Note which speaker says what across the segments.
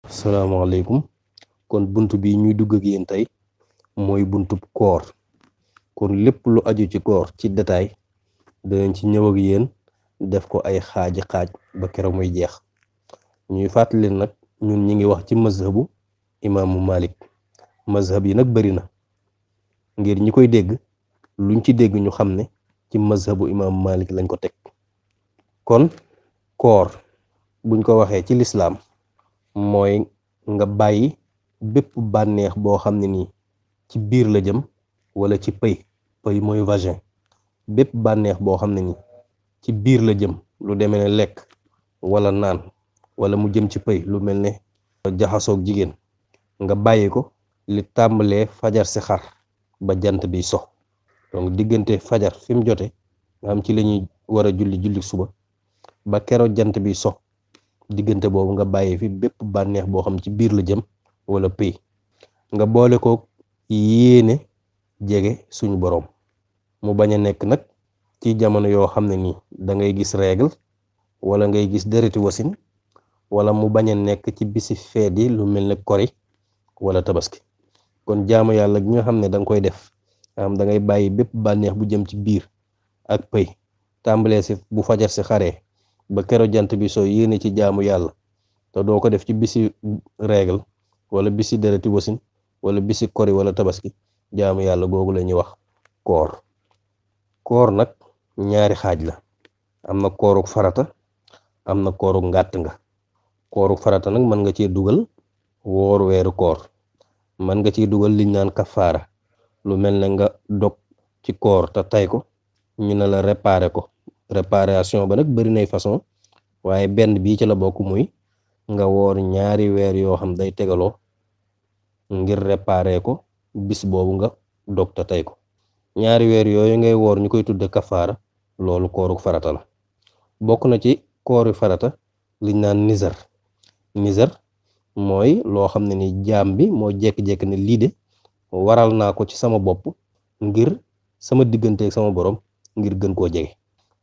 Speaker 1: salaamaaleykum. Kon bunt bi ñuy dugg ak yéen tey mooy buntub koor. kon lépp lu aju ci koor ci détail danañ ci ñëw ak yéen def ko ay xaaji xaaj ba keroog muy jeex. ñuy fàttali nag ñun ñi ngi wax ci mazhabu imaamu Malik. mazhab yi nag bari na, ngir ñi koy dégg luñ ci dégg ñu xam ne ci mazhabu imaamu Malik lañ ko teg. kon koor buñ ko waxee ci lislaam mooy nga bàyyi bépp bànneex boo xam ne nii ci biir la jëm wala ci pëy mooy vagin. bépp bànneex boo xam ne nii ci biir la jëm, lu demee ne lekk wala naan, wala mu jëm ci pëy lu mel ne jaxasoog jigéen, nga bàyyi ko li tàmbalee fajar si xar ba jant bi so. donc diggante fajar fi mu jote nga xam ci la ñuy war a julli suba ba keroog jant bi so, diggante boobu nga bàyyi fi bépp bànneex boo xam ci biir la jëm wala pëy. nga boole ko yéene jege suñu boroom, mu bañ a nekk nag ci jamono yoo xam ne nii da ngay gis règle wala ngay gis dereti wasin, wala mu bañ a nekk ci bisi feet yi lu mel ne kori wala tabaski. kon jaamu yàlla gi nga xam ne da nga koy def am da ngay bàyyi bépp bànneex bu jëm ci biir ak pëy, tàmbalee si bu fajar si xaree ba keroog jant bi soo yéene ci jaamu yàlla, te doo ko def ci bisi règle wala bisi dereti wasin wala bisi kori wala tabaski. jaamu yàlla googu la ñuy wax koor. koor nag ñaari xaaj la, am na kooruk farata, am na kooruk ngàtt nga. kooruk farata nag mën nga cee dugal woor weeru koor, mën nga ciy dugal liñ naan kafaara, lu mel ne nga dog ci koor te tay ko ñu ne la réparer ko. réparation ba nag bari nay façon, waaye benn bii ci la bokk, muy nga woor ñaari weer yoo xam day tegaloo ngir réparer ko bis boobu nga dog te tay ko. ñaari weer yooyu ngay woor ñu koy tudde kafaara, loolu kooruk farata la. bokk na ci kooru farata liñ naan nizar mooy loo xam ne ni jaam bi moo jekki-jekki ne lii de waral naa ko ci sama bopp ngir sama digganteeg sama borom ngir gën koo jege.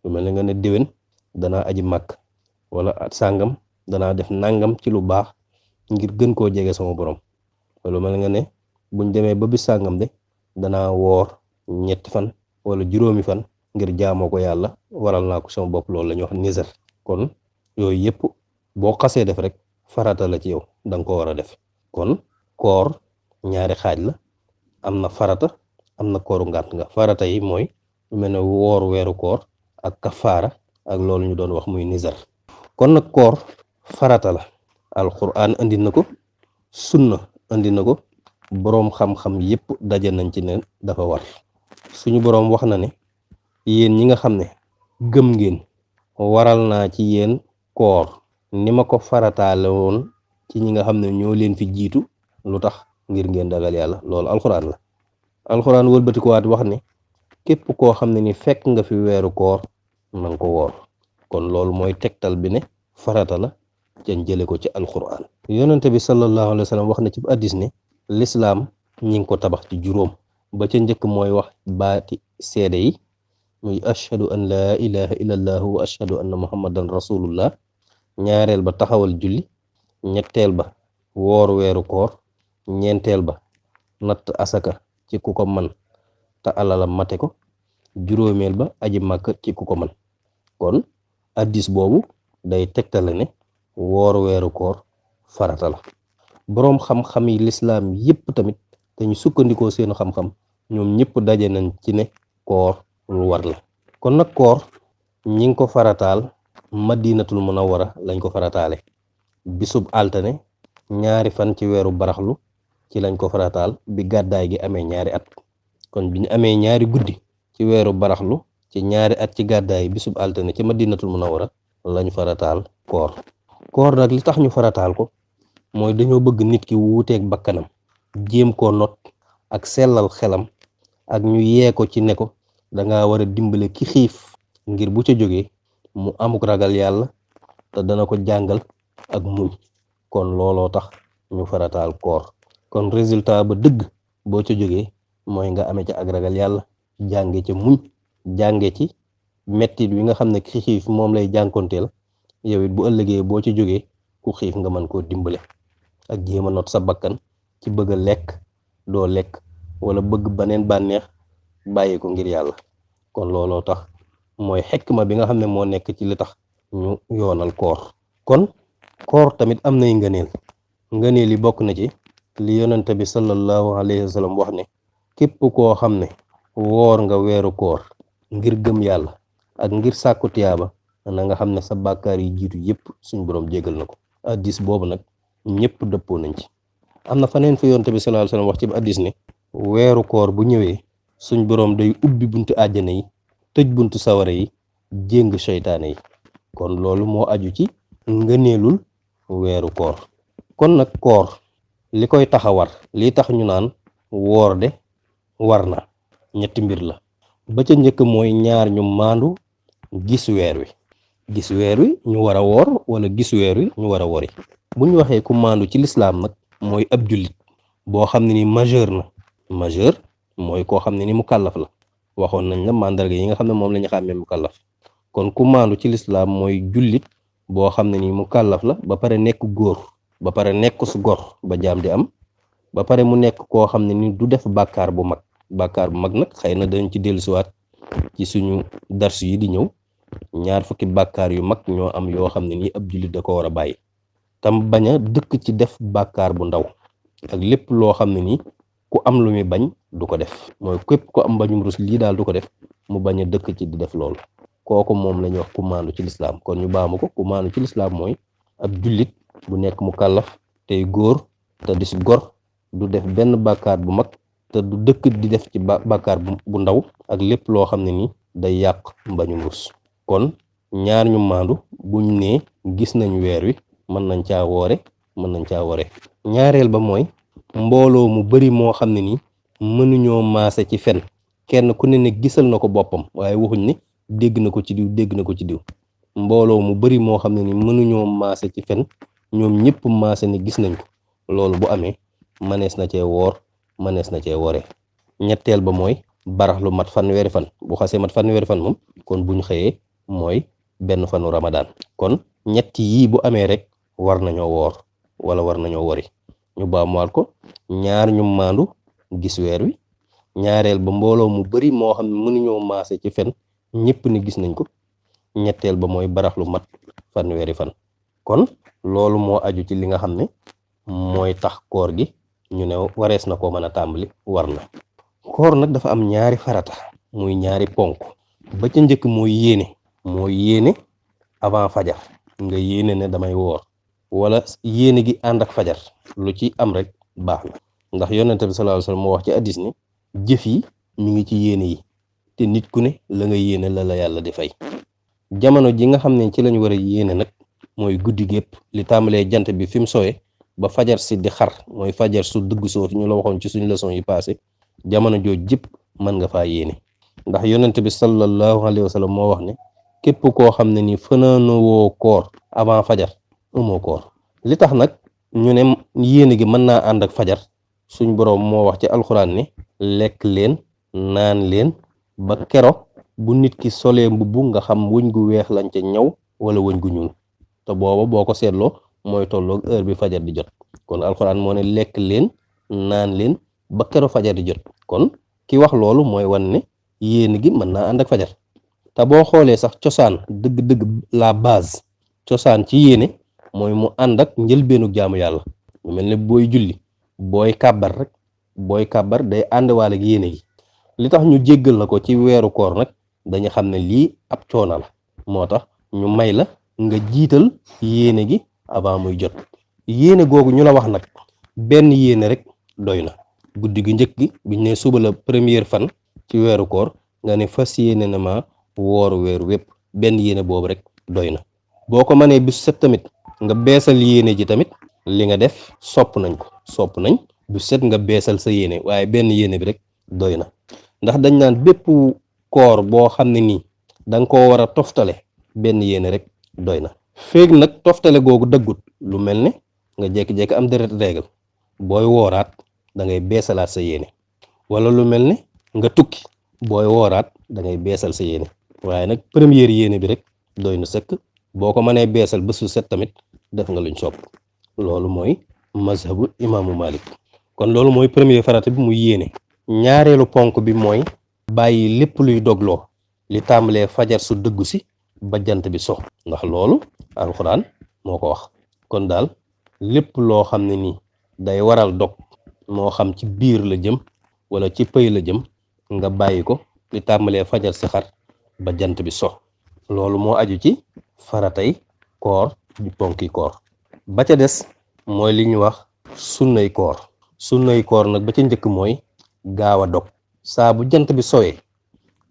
Speaker 1: lu mel ne nga ne déwén danaa aji màkk, wala at sàngam danaa def nangam ci lu baax ngir gën koo jege sama borom. lu mel nga ne buñ demee ba bis sàngam de danaa woor 3 fan wala 5 fan ngir jaamoo ko yàlla, waral naa ko sama bopp. loolu la ñuy wax nizar. kon yooyu yëpp boo xasee def rek farata la ci yow, da nga ko war a def. kon koor ñaari xaaj la, am na farata, am na kooru ngàtt nga. farata yi mooy lu mel ne woor weeru koor ak kafaara ak loolu ñu doon wax muy nizar. kon nag koor farata la, alquran andi na ko, sunna andi na ko, boroom xam-xam yépp daje nañ ci ne dafa war. suñu boroom wax na ne yéen ñi nga xam ne gëm ngeen, waral naa ci yéen koor ni ma ko farataale woon ci ñi nga xam ne ñoo leen fi jiitu. lu tax? ngir ngeen dagal yàlla. loolu alxuraan la. alxuraan wëlbatikuwaat wax ne képp koo xam ne ni fekk nga fi weeru koor na nga ko woor. kon loolu mooy tegtal bi ne farata la, can jële ko ci alxuraan. yonente bi sallallahu alayhi wa sallam wax na ci addis ne lislaam ñi ngi ko tabax ci juróom. ba ca njëkk mooy wax baati seede yi, muy ashhadu an laa ilaha illallah wa ashhadu anna muhammadan rasulullah. ñaareel ba taxawal julli. ñetteel ba woor weeru koor. ñeenteel ba natt asaka ci ku ko man te alalam mate ko. juróomeel ba aji màkk ci ku ko man. kon addis boobu day tegtale ne woor weeru koor farata la. boroom xam-xam yi lislaam yépp tamit te ñu sukkandikoo seen xam-xam, ñoom ñëpp daje nañ ci ne koor lu war la. kon nag koor ñi ngi ko farataal madinatul munawwara lañ ko farataale. bisub altane 2 fan ci weeru baraxlu ci lañ ko farataal bi gàddaay gi amee 2 at. kon bi ñu amee 2 guddi ci weeru baraxlu ci 2 at ci gàddaay bisub altane ci madinatul munawwara lañ farataal koor. koor nag li tax ñu farataal ko mooy dañoo bëgg nit ki wuuteeg bakkanam, jéem koo not ak sellal xelam, ak ñu yee ko ci ne ko danga war a dimbale ki xiif ngir bu ca jógee mu amuk ragal yàlla, te dana ko jàngal ak muñ. kon looloo tax ñu farataal koor. kon résultat ba dëgg boo ca jógee mooy nga amee ca ak ragal yàlla, jànge ca muñ, jànge ci mettit wi nga xam ne ki xiif moom lay jànkonteel, yow it bu ëllëgee boo ca jógee ku xiif nga mën koo dimbale. ak jéem a not sa bakkan ci bëgg a lekk doo lekk wala bëgg baneen bànneex bàyyi ko ngir yàlla. kon looloo tax mooy xikma bi nga xam ne moo nekk ci li tax ñu yoonal koor. kon koor tamit am nay ngëneel yi bokk na ci li yonente bi sallallahu alayhi wa sallam wax ne képp koo xam ne woor nga weeru koor ngir gëm yàlla ak ngir sàkku tiyaaba na nga xam ne sa bàkkaar yi jiitu yépp suñ boroom jégal na ko. addis boobu nag ñëpp dëppoo nañ ci. am na faneen fi yonente bi sallallahu alayhi wa sallam wax ci addis ne weeru koor bu ñëwee suñ boroom day ubbi buntu àjjana yi tëj buntu sawara yi jéng seytaane yi. kon loolu moo aju ci ngëneelul weeru koor. kon nag koor li koy tax a war lii tax ñu naan woor de war na ñetti mbir la. ba ca njëkk mooy ñaar ñu maandu gis weer wi ñu war a woor wala gis weer wi ñu war a wori. bu ñu waxee ku maandu ci lislaam nag mooy ab jullit boo xam ne ni majeur mooy koo xam ne ni mu kàllaf la. waxoon nañ la màndarga yi nga xam ne moom la ñu xàmmee mu kàllaf. kon ku maandu ci lislaam mooy jullit boo xam ne ni mu kàllaf la ba pare nekk góor ba pare nekk su gor ba jaam di am ba pare mu nekk koo xam ne ni du def bàkkaar bu mag nag xëy na dañ ci dellusiwaat ci suñu dars yi di ñëw. ñaar fukki bàkkaar yu mag ñoo am yoo xam ne ni ab jullit da ko war a bàyyi tam bañ a dëkk ci def bàkkaar bu ndaw ak lépp loo xam ne ni ku am lu muy bañ du ko def. mooy képp ku am bañum rus lii daal du ko def mu bañ a dëkk ci di def loolu. kooku moom la ñuy wax ku maandu ci lislaam. kon ñu baamu ko ku maandu ci lislaam mooy ab jullit bu nekk mu kàllaf tey góor te di si gor du def benn bàkkaar bu mag te du dëkk di def ci bàkkaar bu ndaw ak lépp loo xam ne ni day yàq mbañum rus. kon ñaar ñu maandu buñ ne gis nañ weer wi mën nañ caa wore. ñaareel ba mooy mbooloo mu bari moo xam ne ni mënuñoo maase ci fen kenn ku ne gisal na ko boppam waaye waxuñ ne dégg na ko ci diw. mbooloo mu bari moo xam ne ni mënuñoo maase ci fen ñoom ñëpp maase ne gis nañ ko. loolu bu amee mënees na cee woor mënees na cee wore. ñetteel ba mooy barax lu mat fanweeri fan. bu xasee mat fanweeri fan moom kon buñ xëyee mooy benn fanu ramadaan. kon ñetti yii bu amee rek war nañoo woor wala war nañoo wori. ñu baamuwaat ko ñaar ñu maandu gis weer wi. ñaareel ba mbooloo mu bari moo xam ne mënuñoo maase ci fen ñëpp ni gis nañ ko. ñetteel ba mooy barax lu mat fanweeri fan. kon loolu moo aju ci li nga xam ne mooy tax koor gi ñu ne warees na koo mën a tàmbali war na. koor nag dafa am ñaari farata muy ñaari ponk. ba ca njëkk mooy yéene avant fajar nga yéene ne damay woor wala yéene gi ànd ak fajar lu ci am rek baax na. ndax yonente bi sallallahu alayhi wasallam moo wax ci hadiis ni jëf yi mi ngi ci yéene yi te nit ku ne la nga yéene la yàlla di fay. jamono ji nga xam ne ci lañu war a yéene nag mooy guddi gépp li tàmbalee jant bi fi mu sowee ba fajar si di xar mooy fajar su dugg soo ñu la waxoon ci suñu leçon yi passé jamono jooju jëpp mën nga faa yéene. ndax yonent bi sallallahu alayhi wa sallam moo wax ne képp koo xam ne ni fanaanoo koor avant fajar amoo koor. li tax nag ñu ne yéene gi mën naa ànd ak fajar suñ boroom moo wax ci alxuraan ne lekk leen naan leen ba kero bu nit ki solee mbubb nga xam wëñ gu weex lañ ca ñaw wala wëñ gu ñuul te booba boo ko seetloo mooy tolloog heure bi fajar di jot. kon alxuraan moo ne lekk leen naan leen ba kero fajar di jot. kon ki wax loolu mooy wan ne yéene gi mën naa ànd ak fajar. te boo xoolee sax cosaan dëgg-dëgg la base cosaan ci yéene mooy mu ànd ak njëlbeenu jaamu yàlla. mu mel ne booy julli booy kàbbar day àndewaale ak yéene gi. li tax ñu jéggal la ko ci weeru koor nag dañu xam ne lii ab coono la moo tax ñu may la nga jiital yéene gi avant muy jot. yéene googu ñu la wax nag benn yéene rek doy na. guddi gi njëkk gi biñ ne suba la première fan ci weeru koor nga ne fas yéene na ma wooru weeru wépp benn yéene boobu rek doy na. boo ko mënee bis set tamit nga beesal yéene ji tamit li nga def sopp nañ bu set nga beesal sa yéene waaye benn yéene bi rek doy na. ndax dañ naan bépp koor boo xam ne nii da nga koo war a toftale benn yéene rek doy na. feeg nag toftale googu dëggut lu mel ne nga jékki-jékki am deret règle booy wooraat da ngay beesalaat sa yéene wala lu mel ne nga tukki booy wooraat da ngay beesal sa yéene waaye nag première yéene bi rek doy na sëkk. boo ko mënee beesal bésu set tamit def nga luñ sopp. loolu mooy mazhabu imaamu Malik. kon loolu mooy premier farata bi muy yéene. ñaareelu ponk bi mooy bàyyi lépp luy dogloo li tàmbalee fajar su dëggu si ba jant bi so, ndax loolu alxuraan moo ko wax. kon daal lépp loo xam ne nii day waral dog moo xam ci biir la jëm wala ci pëy la jëm nga bàyyi ko li tàmbalee fajar si xar ba jant bi so. loolu moo aju ci faratay koor di ponki koor. ba ca des mooy li ñu wax sunnay koor. sunnay koor nag ba ca njëkk mooy gaaw a dog. saa bu jant bi sowee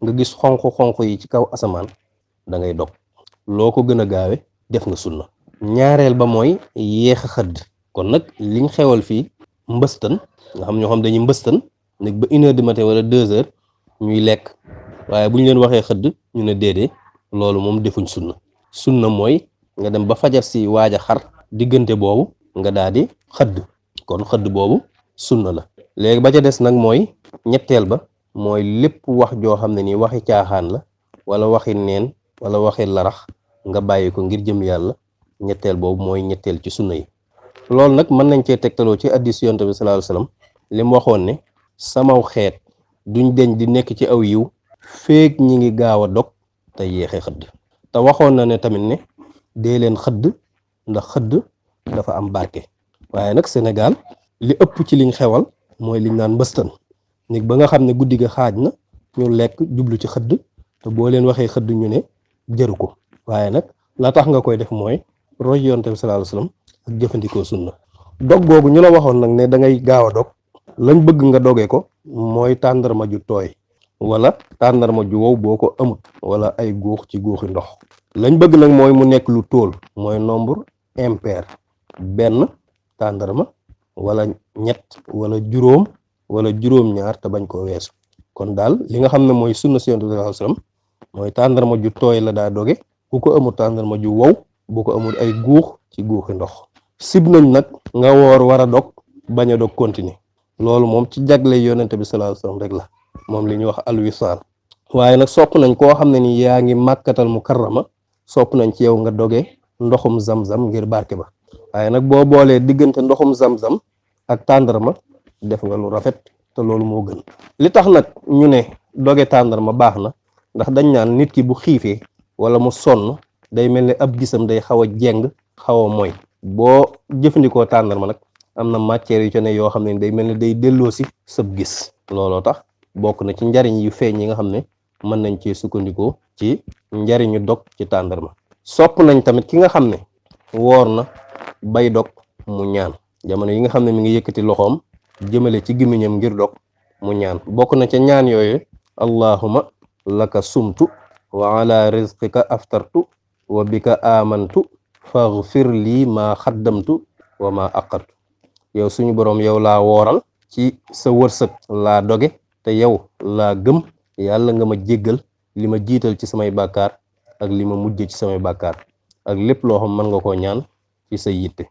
Speaker 1: nga gis xonq-xonq yi ci kaw asamaan da ngay dog. loo ko gën a gaawe def nga sunna. ñaareel ba mooy yéex a xëdd. kon nag liñ xewal fii mbëstan nga xam ñoo xam dañuy mbëstan nag ba 1 heure du matin wala 2 heures ñuy lekk, waaye bu ñu leen waxee xëdd ñu ne déedee, loolu moom defuñ sunna. sunna mooy nga dem ba fajar si waaj a xar, diggante boobu nga daal di xëdd. kon xëdd boobu sunna la. léegi ba ca des nag mooy ñetteel ba mooy lépp wax joo xam ne nii waxi caaxaan la wala waxi neen wala waxi larax nga bàyyi ko ngir jëm yàlla. ñetteel boobu mooy ñetteel ci sunna yi. loolu nag mën nañ cee tegtaloo ci hadiis Yonent bi sallallahu alayhi wasallam li mu waxoon ne samaw xeet duñ deñ di nekk ci aw yiw feek ñi ngi gaaw a dog te yéexe xëdd. te waxoon na ne tamit ne dee leen xëdd ndax xëdd dafa am barke. waaye nag Sénégal li ëpp ci liñ xewal mooy liñ naan mbëstan nit ba nga xam ne guddi ga xaaj na ñu lekk jublu ci xëdd, te boo leen waxee xëdd ñu ne jëru ko. waaye nag la tax nga koy def mooy roy Yonent bi sallallahu alayhi wasallam ak jëfandikoo sunna. dog googu ñu la waxoon nag ne da ngay gaaw a dog, lañ bëgg nga dogee ko mooy tàndarma ju tooy wala tàndarma ju wow boo ko amut, wala ay guux ci guuxi ndox. lañ bëgg nag mooy mu nekk lu tóol, mooy nombre impair, benn tàndarma wala ñett wala juróom wala juróom-ñaar te bañ koo weesu. kon daal li nga xam ne mooy sunna si Yonent bi sallallahu alayhi wasallam mooy tàndarma ju tooy la daa doge, ku ko amul tàndarma ju wow, bu ko amul ay guux ci guuxi ndox. sib nañ nag nga woor war a dog bañ a dog continuer, loolu moom ci jagle Yonent bi sallallahu alayhi wasallam rek la, moom li ñuy wax alwisaal. waaye nag sopp nañ koo xam ne ni yaa ngi màkkatal mukarrama, sopp nañ ci yow nga doge ndoxum zam-zam ngir barke ba. waaye nag boo boolee diggante ndoxum zam-zam ak tàndarma def nga lu rafet, te loolu moo gën. li tax nag ñu ne doge tàndarma baax na ndax dañ naan nit ki bu xiifee wala mu sonn day mel ni ab gisam day xaw a jeng, xaw a mooy. boo jëfandikoo tàndarma nag am na matière yu ci ne yoo xam ne day mel ni day delloo si sab gis. looloo tax bokk na ci njariñ yu feeñ yi nga xam ne mën nañ cee sukkandikoo ci njariñu dog ci tàndarma. sopp nañ tamit ki nga xam ne woor na bay dog mu ñaan. jamono yi nga xam ne mi ngi yëkkati loxoom jëmale ci gémmiñam ngir dog mu ñaan. bokk na ca ñaan yooyu allahumma laka sumtu wa ala rizqika aftartu wa bika amantu faghfir lii ma xaddamtu wa ma aqartu. yow suñu boroom yow laa wooral, ci sa wërsëg laa doge, te yow laa gëm, yàlla nga ma jéggal li ma jiital ci samay bàkkaar ak li ma mujj ci samay bàkkaar, ak lépp loo xam mën nga koo ñaan ci sa yitte.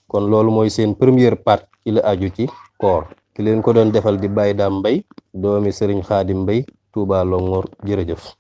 Speaker 1: kon loolu mooy seen première part ci la aju ci koor. ki leen ko doon defal di Baye Dame Mbaye, doomi Serigne Khadim Mbaye, Touba Longhor. jërëjëf.